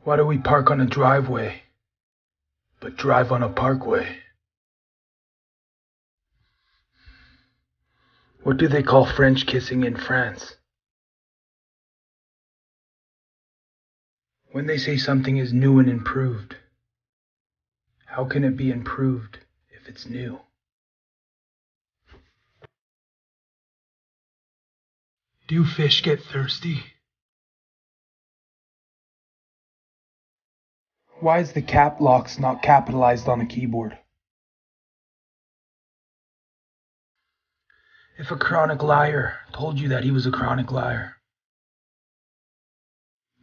Why do we park on a driveway, but drive on a parkway? What do they call French kissing in France? When they say something is new and improved, how can it be improved if it's new? Do fish get thirsty? Why is the cap locks not capitalized on a keyboard? If a chronic liar told you that he was a chronic liar,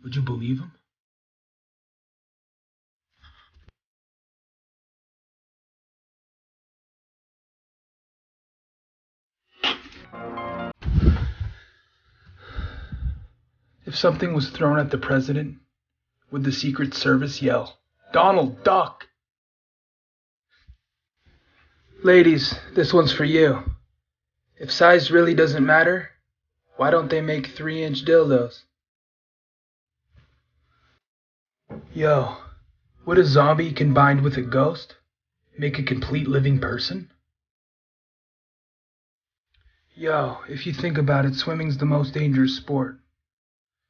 would you believe him? If something was thrown at the president, would the Secret Service yell, "Donald, duck"? Ladies, this one's for you. If size really doesn't matter, why don't they make 3-inch dildos? Yo, would a zombie combined with a ghost make a complete living person? Yo, if you think about it, swimming's the most dangerous sport.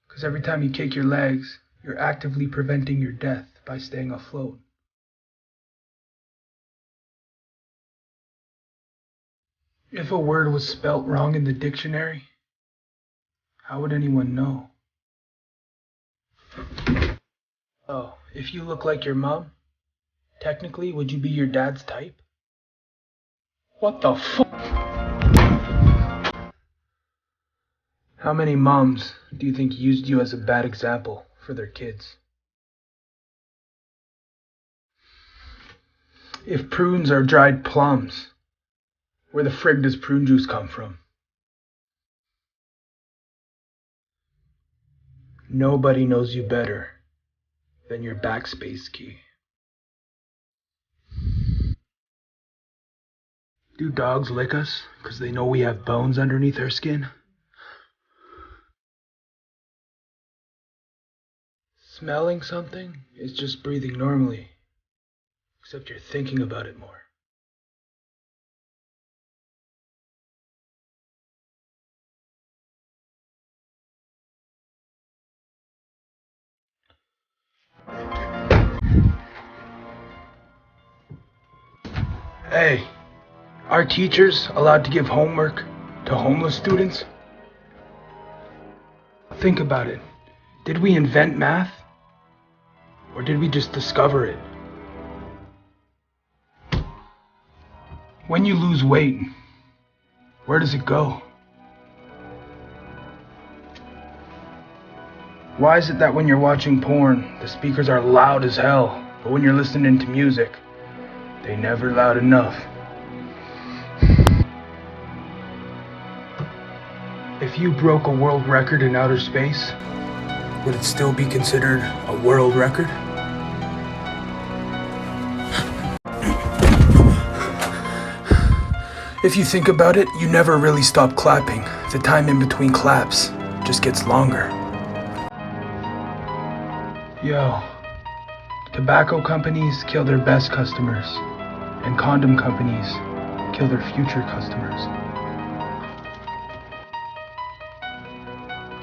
Because every time you kick your legs, you're actively preventing your death by staying afloat. If a word was spelt wrong in the dictionary, how would anyone know? Oh, if you look like your mom, technically, would you be your dad's type? What the fuck? How many moms do you think used you as a bad example for their kids? If prunes are dried plums, where the frig does prune juice come from? Nobody knows you better than your backspace key. Do dogs lick us because they know we have bones underneath our skin? Smelling something is just breathing normally, except you're thinking about it more. Hey, are teachers allowed to give homework to homeless students? Think about it. Did we invent math? Or did we just discover it? When you lose weight, where does it go? Why is it that when you're watching porn, the speakers are loud as hell, but when you're listening to music, they never loud enough? If you broke a world record in outer space, would it still be considered a world record? If you think about it, you never really stop clapping. The time in between claps just gets longer. Yo, tobacco companies kill their best customers, and condom companies kill their future customers.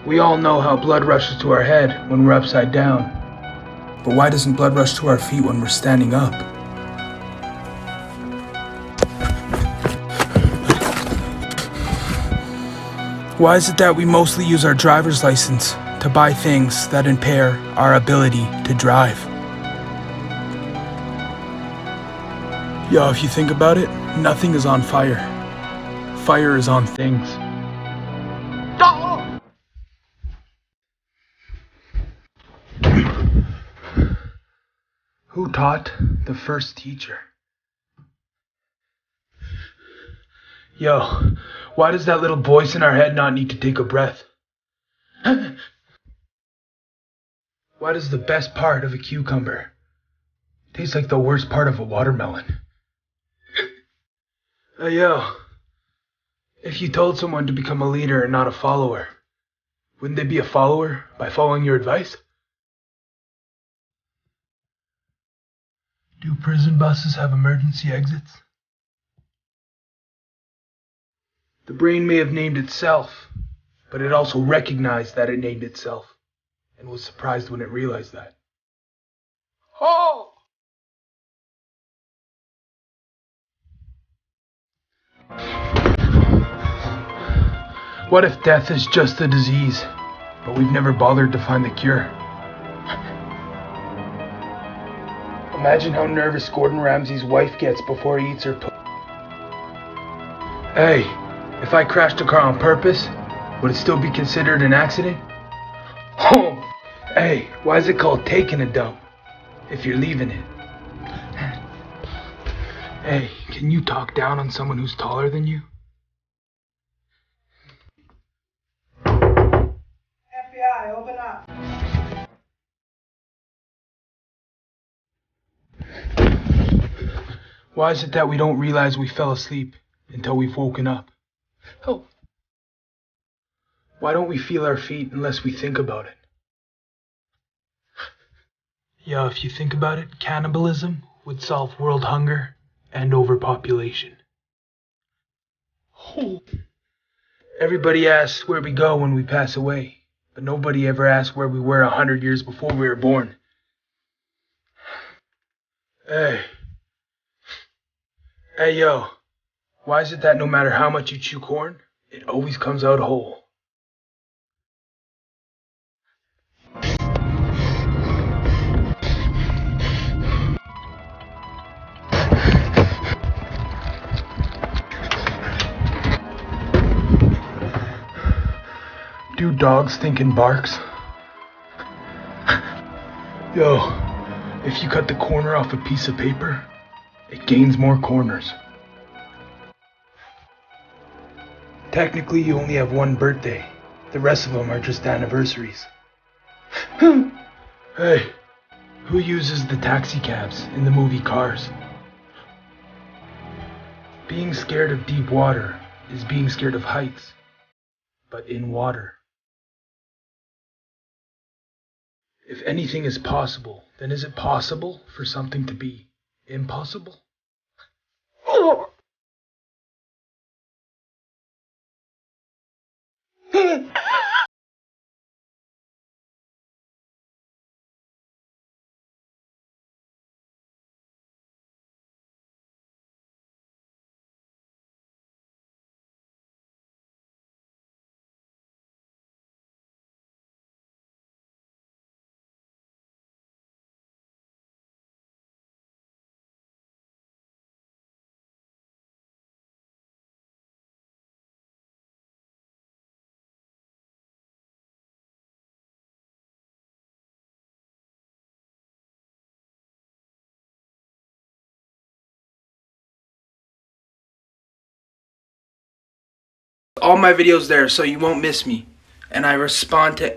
We all know how blood rushes to our head when we're upside down. But why doesn't blood rush to our feet when we're standing up? Why is it that we mostly use our driver's license to buy things that impair our ability to drive? Yo, if you think about it, nothing is on fire. Fire is on things. Who taught the first teacher? Yo, why does that little voice in our head not need to take a breath? Why does the best part of a cucumber taste like the worst part of a watermelon? Yo, if you told someone to become a leader and not a follower, Wouldn't they be a follower by following your advice? Do prison buses have emergency exits? The brain may have named itself, but it also recognized that it named itself, and was surprised when it realized that. Oh! What if death is just a disease, but we've never bothered to find the cure? Imagine how nervous Gordon Ramsay's wife gets before he eats her Hey, if I crashed a car on purpose, would it still be considered an accident? Oh! Hey, why is it called taking a dump if you're leaving it? Hey, can you talk down on someone who's taller than you? FBI, open up. Why is it that we don't realize we fell asleep until we've woken up? Oh. Why don't we feel our feet unless we think about it? Yeah, if you think about it, cannibalism would solve world hunger and overpopulation. Oh. Everybody asks where we go when we pass away, but nobody ever asks where we were 100 years before we were born. Hey, yo, why is it that no matter how much you chew corn, it always comes out whole? Do dogs think in barks? Yo, if you cut the corner off a piece of paper, it gains more corners. Technically, you only have one birthday. The rest of them are just anniversaries. Hey, who uses the taxi cabs in the movie Cars? Being scared of deep water is being scared of heights, but in water. If anything is possible, then is it possible for something to be impossible? All my videos there, so you won't miss me. And I respond to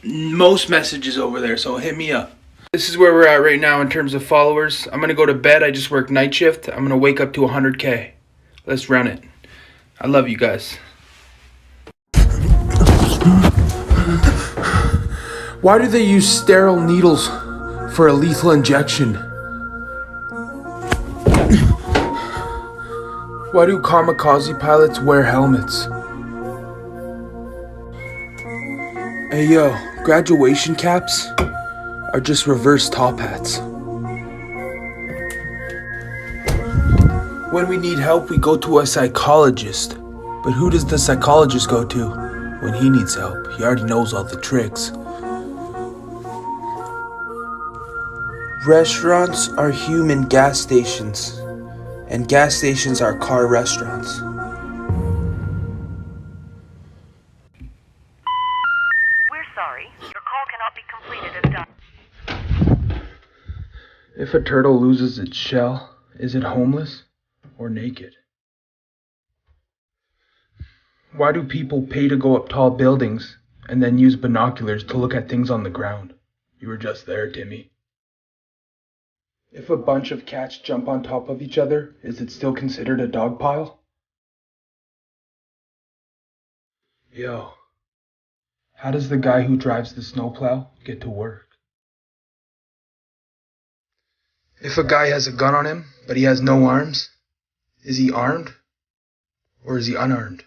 most messages over there, so hit me up. This is where we're at right now in terms of followers. I'm gonna go to bed. I just worked night shift. I'm gonna wake up to 100K. Let's run it. I love you guys. Why do they use sterile needles for a lethal injection? Why do kamikaze pilots wear helmets? Hey yo, graduation caps are just reverse top hats. When we need help, we go to a psychologist. But who does the psychologist go to when he needs help? He already knows all the tricks. Restaurants are human gas stations, and gas stations are car restaurants. Sorry, your call cannot be completed as done. If a turtle loses its shell, is it homeless or naked? Why do people pay to go up tall buildings and then use binoculars to look at things on the ground? You were just there, Timmy. If a bunch of cats jump on top of each other, is it still considered a dog pile? Yo, How does the guy who drives the snowplow get to work? If a guy has a gun on him, but he has no arms, is he armed or is he unarmed?